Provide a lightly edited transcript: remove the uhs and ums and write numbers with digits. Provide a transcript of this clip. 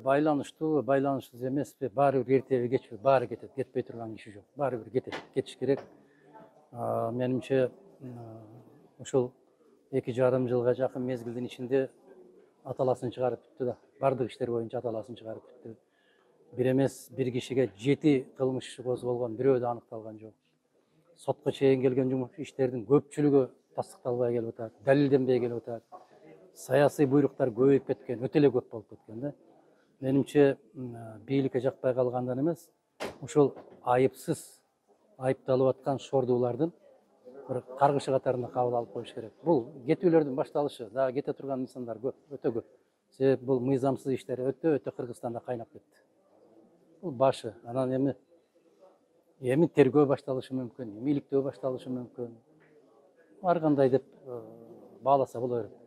Байланыштуу, байланышсыз эмеспи, баары бир эртеби кечпи, баары кетет, кетпей турган киши жок. Баары бир кетет, кетиш керек. Менимче ушул 2,5 жылга жакын мезгилдин ичинде аталасын чыгарып бүттү да. Бардык иштер боюнча аталасын чыгарып бүттү. Бир эмес, бир кишиге 7 кылмыш иши козголгон, бирөө да аныкталган жок. Сотко чейин келген иштердин көпчүлүгү тастыкталбай келип атат, далилденбей келип атат. Саясий буйруктар көбөйүп кеткен, өтө эле көп болуп кеткен да. Менимче бийликке жакпай калгандан эмес, ушул айыпсыз айыпталып аткан шордуулардын bir каргышы катарында кабыл алып коюш керек. Бул кетүүлөрдүн башталышы, дагы кете турган нысандар көп, өтө көп. Себеп бул мыйзамсыз иштер өтө Кыргызстанда кайнап кетти. Бул башы. Анан эми тергөө башталышы мүмкүн, эми иликтөө башталышы мүмкүн. Ар кандай деп бааласа боло берет.